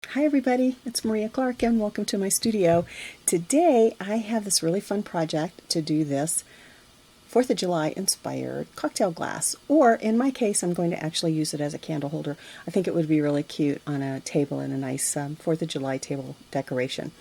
Hi everybody, it's Maria Clark and welcome to my studio. Today I have this really fun project to do this 4th of July inspired cocktail glass, or in my case I'm going to actually use it as a candle holder. I think it would be really cute on a table in a nice 4th of July table decoration.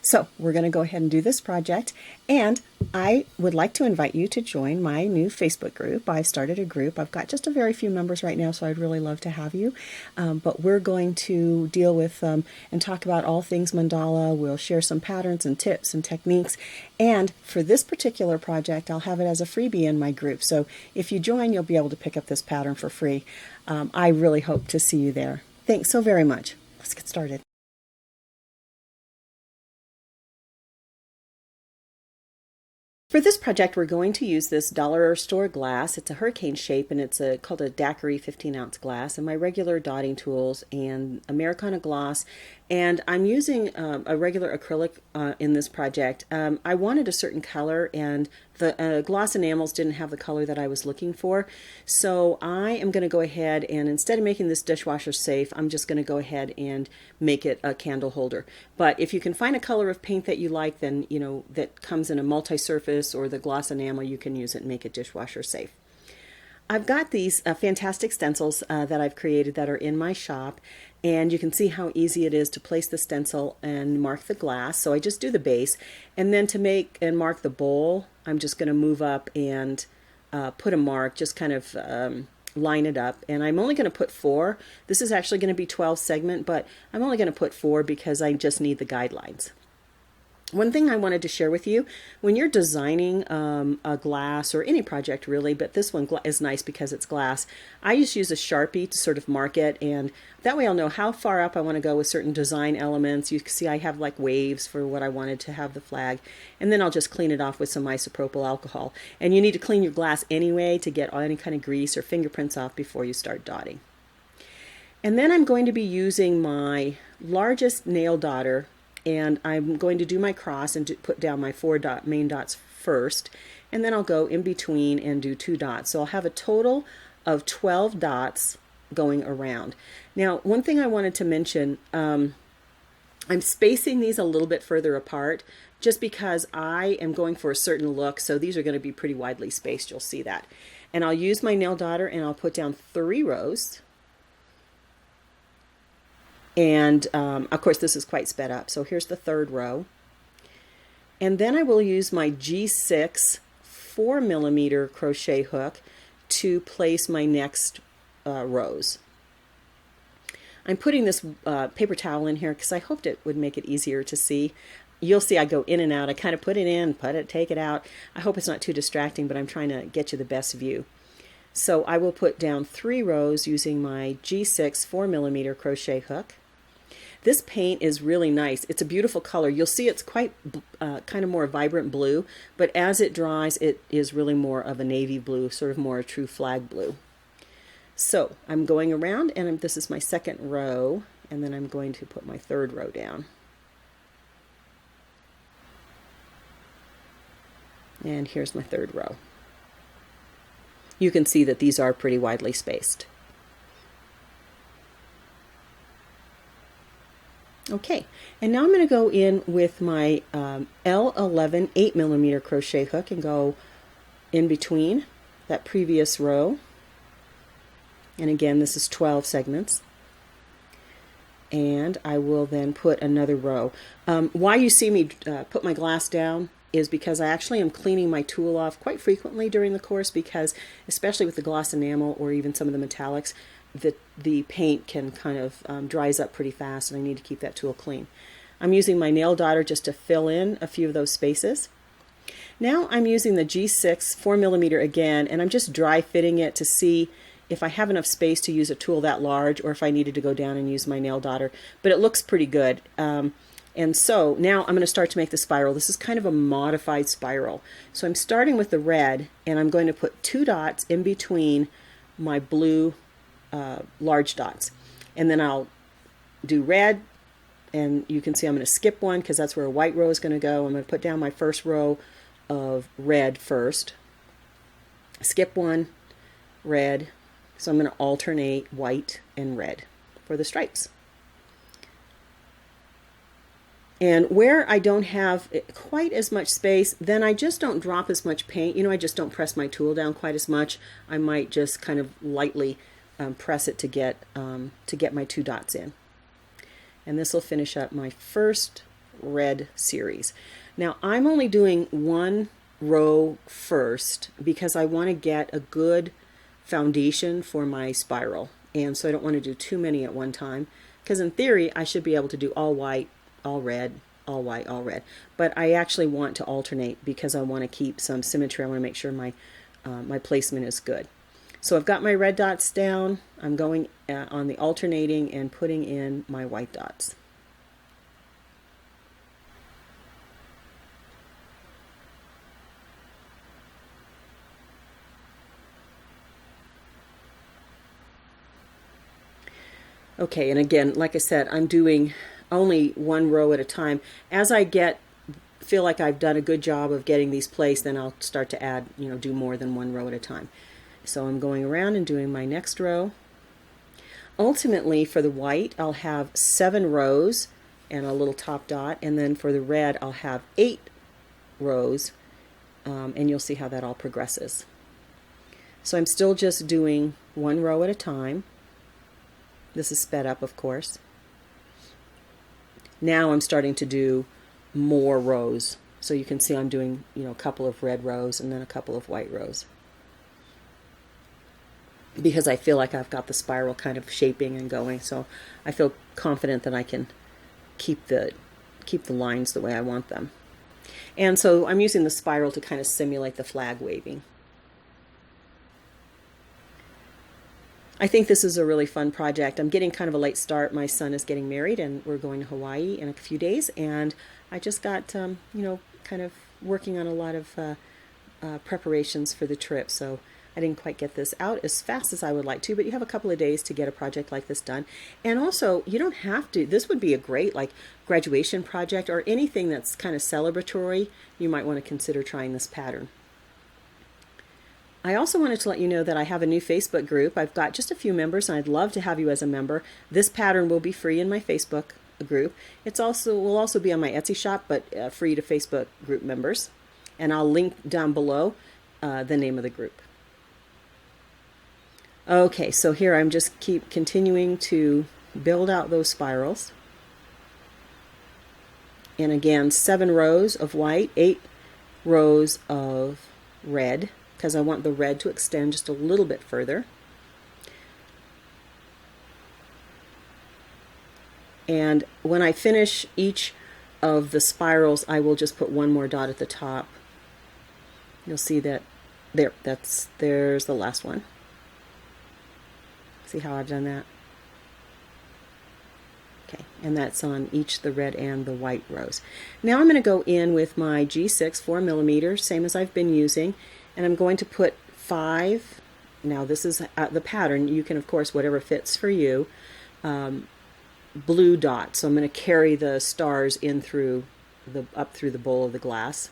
So we're going to go ahead and do this project, and I would like to invite you to join my new Facebook group. I've started a group. I've got just a very few members right now, so I'd really love to have you. But we're going to deal with and talk about all things mandala. We'll share some patterns and tips and techniques. And for this particular project, I'll have it as a freebie in my group. So if you join, you'll be able to pick up this pattern for free. I really hope to see you there. Thanks so very much. Let's get started. For this project, we're going to use this dollar store glass. It's a hurricane shape, and it's called a daiquiri 15-ounce glass, and my regular dotting tools and Americana gloss. And I'm using a regular acrylic in this project. I wanted a certain color, and the gloss enamels didn't have the color that I was looking for. So I am going to go ahead and, instead of making this dishwasher safe, I'm just going to go ahead and make it a candle holder. But if you can find a color of paint that you like, then, you know, that comes in a multi-surface or the gloss enamel, you can use it and make it dishwasher safe. I've got these fantastic stencils that I've created that are in my shop, and you can see how easy it is to place the stencil and mark the glass. So I just do the base, and then to make and mark the bowl, I'm just going to move up and put a mark, just kind of line it up. And I'm only going to put 4. This is actually going to be 12 segment, but I'm only going to put 4 because I just need the guidelines. One thing I wanted to share with you, when you're designing a glass or any project really, but this one is nice because it's glass, I just use a Sharpie to sort of mark it, and that way I'll know how far up I want to go with certain design elements. You can see I have like waves for what I wanted to have the flag, and then I'll just clean it off with some isopropyl alcohol. And you need to clean your glass anyway to get any kind of grease or fingerprints off before you start dotting. And then I'm going to be using my largest nail dotter, and I'm going to do my cross and put down my 4 main dots first, and then I'll go in between and do 2 dots. So I'll have a total of 12 dots going around. Now, one thing I wanted to mention, I'm spacing these a little bit further apart just because I am going for a certain look, so these are going to be pretty widely spaced. You'll see that. And I'll use my nail dotter, and I'll put down 3 rows. And of course this is quite sped up. So here's the 3rd row. And then I will use my G6 4mm crochet hook to place my next rows. I'm putting this paper towel in here because I hoped it would make it easier to see. You'll see I go in and out. I kind of put it in, take it out. I hope it's not too distracting, but I'm trying to get you the best view. So I will put down 3 rows using my G6 4mm crochet hook. This paint is really nice. It's a beautiful color. You'll see it's quite kind of more vibrant blue, but as it dries, it is really more of a navy blue, sort of more a true flag blue. So I'm going around, and this is my 2nd row, and then I'm going to put my 3rd row down. And here's my 3rd row. You can see that these are pretty widely spaced. Okay, and now I'm going to go in with my L11 8mm crochet hook and go in between that previous row. And again, this is 12 segments. And I will then put another row. Why you see me put my glass down is because I actually am cleaning my tool off quite frequently during the course, because especially with the gloss enamel or even some of the metallics, the paint can kind of dries up pretty fast, and I need to keep that tool clean. I'm using my nail dotter just to fill in a few of those spaces. Now I'm using the G6 4mm again, and I'm just dry fitting it to see if I have enough space to use a tool that large, or if I needed to go down and use my nail dotter. But it looks pretty good. And so now I'm going to start to make the spiral. This is kind of a modified spiral. So I'm starting with the red, and I'm going to put 2 dots in between my blue large dots. And then I'll do red, and you can see I'm going to skip one because that's where a white row is going to go. I'm going to put down my first row of red first, skip one, red. So I'm going to alternate white and red for the stripes. And where I don't have quite as much space, then I just don't drop as much paint. You know, I just don't press my tool down quite as much. I might just kind of lightly press it to get my 2 dots in. And this will finish up my first red series. Now I'm only doing 1 row first because I want to get a good foundation for my spiral. And so I don't want to do too many at one time, because in theory I should be able to do all white, all red, all white, all red. But I actually want to alternate because I want to keep some symmetry. I want to make sure my placement is good. So I've got my red dots down. I'm going on the alternating and putting in my white dots. Okay, and again, like I said, I'm doing only 1 row at a time. As I feel like I've done a good job of getting these placed, then I'll start to add, do more than 1 row at a time. So I'm going around and doing my next row. Ultimately, for the white, I'll have 7 rows and a little top dot, and then for the red, I'll have 8 rows, and you'll see how that all progresses. So I'm still just doing 1 row at a time. This is sped up, of course. Now I'm starting to do more rows. So you can see I'm doing, a couple of red rows and then a couple of white rows, because I feel like I've got the spiral kind of shaping and going. So I feel confident that I can keep the lines the way I want them. And so I'm using the spiral to kind of simulate the flag waving. I think this is a really fun project. I'm getting kind of a late start. My son is getting married and we're going to Hawaii in a few days, and I just got, kind of working on a lot of preparations for the trip. So I didn't quite get this out as fast as I would like to, but you have a couple of days to get a project like this done. And also, you don't have to, this would be a great graduation project or anything that's kind of celebratory. You might want to consider trying this pattern. I also wanted to let you know that I have a new Facebook group. I've got just a few members, and I'd love to have you as a member. This pattern will be free in my Facebook group. Will also be on my Etsy shop, but free to Facebook group members. And I'll link down below the name of the group. Okay, so here I'm just keep continuing to build out those spirals. And again, 7 rows of white, 8 rows of red, because I want the red to extend just a little bit further. And when I finish each of the spirals, I will just put 1 more dot at the top. You'll see that there's the last one. See how I've done that? Okay, and that's on each the red and the white rows. Now I'm going to go in with my G6 4mm, same as I've been using, and I'm going to put 5. Now this is the pattern. You can, of course, whatever fits for you. Blue dots. So I'm going to carry the stars in up through the bowl of the glass.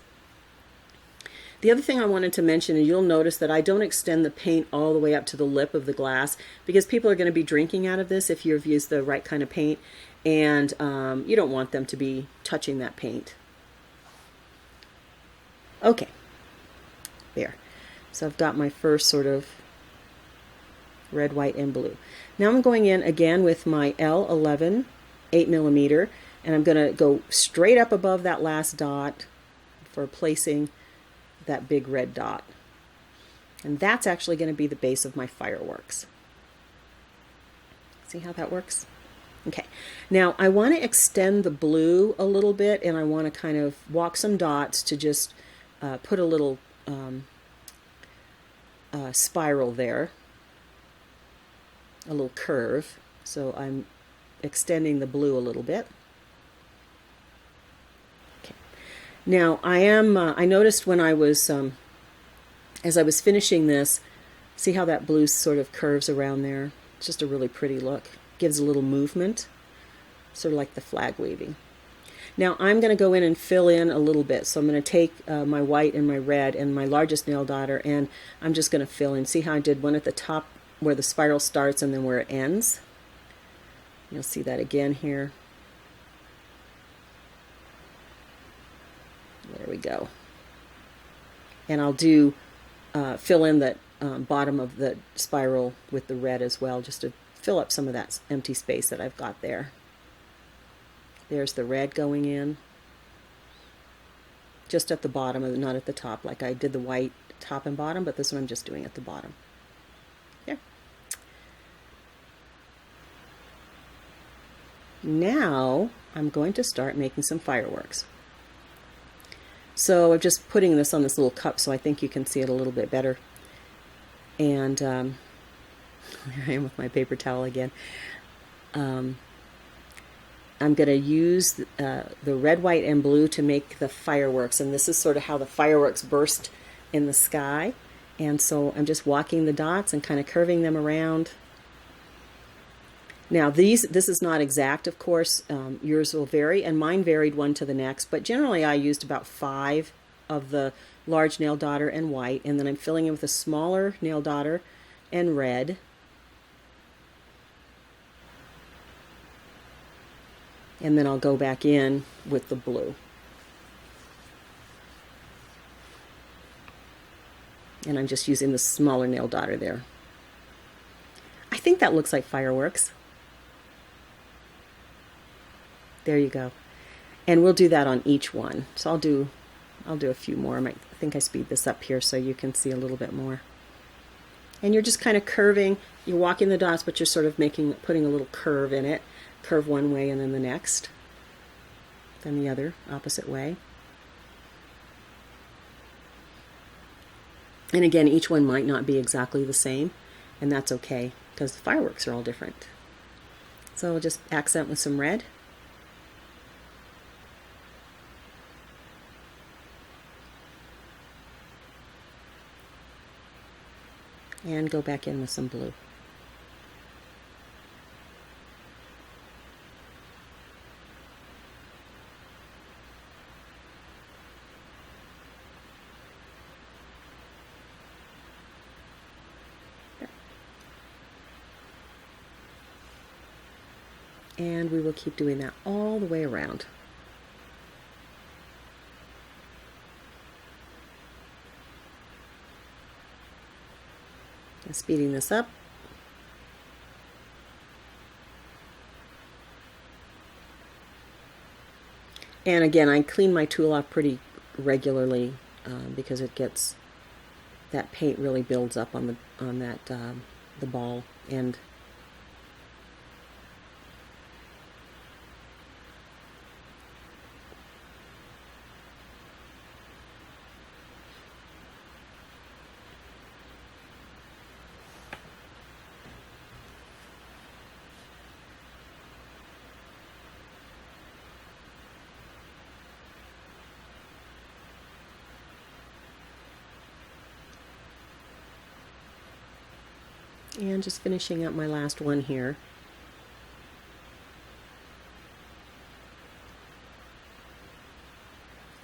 The other thing I wanted to mention, and you'll notice that I don't extend the paint all the way up to the lip of the glass, because people are going to be drinking out of this if you've used the right kind of paint, and you don't want them to be touching that paint. Okay, there. So I've got my first sort of red, white, and blue. Now I'm going in again with my L11 8mm, and I'm going to go straight up above that last dot for placing that big red dot. And that's actually going to be the base of my fireworks. See how that works? Okay, now I want to extend the blue a little bit, and I want to kind of walk some dots to just put a little spiral there, a little curve. So I'm extending the blue a little bit. Okay. Now I noticed when I was, as I was finishing this, see how that blue sort of curves around there? It's just a really pretty look. Gives a little movement, sort of like the flag waving. Now I'm going to go in and fill in a little bit. So I'm going to take my white and my red and my largest nail daughter, and I'm just going to fill in. See how I did one at the top where the spiral starts and then where it ends? You'll see that again here. go. And I'll do fill in the bottom of the spiral with the red as well, just to fill up some of that empty space that I've got there. There's the red going in, just at the bottom, not at the top, like I did the white top and bottom, but this one I'm just doing at the bottom. There. Now I'm going to start making some fireworks. So I'm just putting this on this little cup so I think you can see it a little bit better. And here I am with my paper towel again. I'm going to use the red, white, and blue to make the fireworks. And this is sort of how the fireworks burst in the sky. And so I'm just walking the dots and kind of curving them around. Now this is not exact, of course. Yours will vary, and mine varied one to the next, but generally I used about 5 of the large nail daughter and white, and then I'm filling in with a smaller nail daughter and red. And then I'll go back in with the blue. And I'm just using the smaller nail daughter there. I think that looks like fireworks. There you go. And we'll do that on each one. So I'll do a few more. I think I speed this up here so you can see a little bit more. And you're just kind of curving. You're walking the dots, but you're sort of putting a little curve in it. Curve one way and then the next. Then the other, opposite way. And again, each one might not be exactly the same, and that's okay, because the fireworks are all different. So we'll just accent with some red. And go back in with some blue. And we will keep doing that all the way around. And speeding this up. And again, I clean my tool off pretty regularly because that paint really builds up on the ball end. And just finishing up my last one here.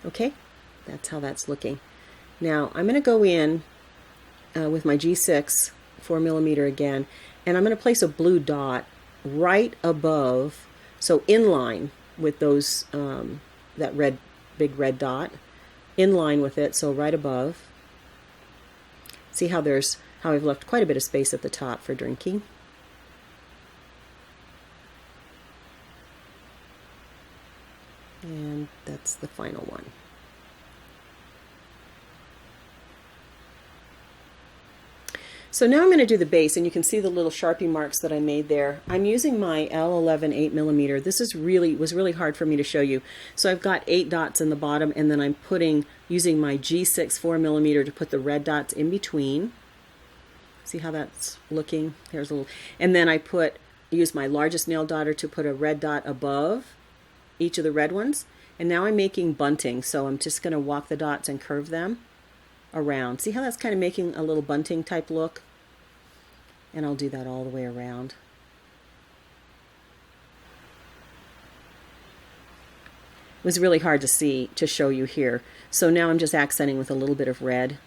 Okay, that's how that's looking. Now I'm going to go in with my G6 4mm again, and I'm going to place a blue dot right above, so in line with those that big red dot, in line with it, so right above. See how I've left quite a bit of space at the top for drinking. And that's the final one. So now I'm going to do the base, and you can see the little Sharpie marks that I made there. I'm using my L11 8mm. This was really hard for me to show you. So I've got 8 dots in the bottom, and then I'm using my G6 4mm to put the red dots in between. See how that's looking? There's a little, and then I use my largest nail daughter to put a red dot above each of the red ones. And now I'm making bunting, so I'm just going to walk the dots and curve them around. See how that's kind of making a little bunting type look? And I'll do that all the way around. It was really hard to show you here. So now I'm just accenting with a little bit of red.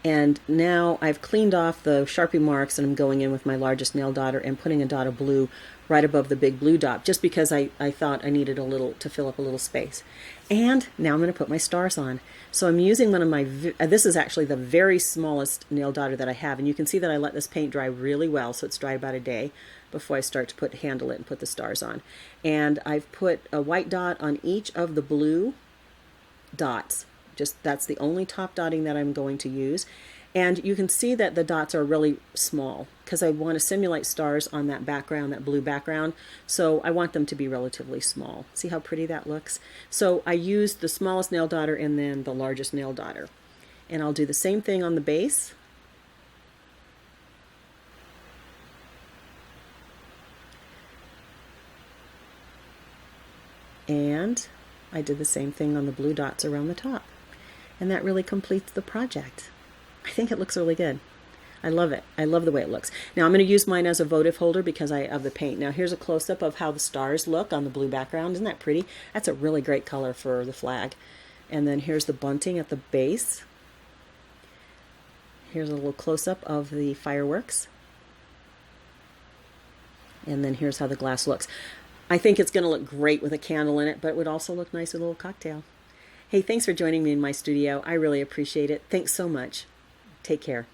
And now I've cleaned off the Sharpie marks and I'm going in with my largest nail daughter and putting a dot of blue right above the big blue dot, just because I thought I needed a little to fill up a little space. And now I'm going to put my stars on. So I'm using one of my, this is actually the very smallest nail daughter that I have, and you can see that I let this paint dry really well, so it's dried about a day before I start to handle it and put the stars on. And I've put a white dot on each of the blue dots. Just that's the only top dotting that I'm going to use. And you can see that the dots are really small because I want to simulate stars on that background, that blue background. So I want them to be relatively small. See how pretty that looks? So I used the smallest nail daughter and then the largest nail daughter. And I'll do the same thing on the base. And I did the same thing on the blue dots around the top. And that really completes the project. I think it looks really good. I love it. I love the way it looks. Now I'm going to use mine as a votive holder because of the paint. Now here's a close-up of how the stars look on the blue background. Isn't that pretty? That's a really great color for the flag. And then here's the bunting at the base. Here's a little close-up of the fireworks. And then here's how the glass looks. I think it's going to look great with a candle in it, but it would also look nice with a little cocktail. Hey, thanks for joining me in my studio. I really appreciate it. Thanks so much. Take care.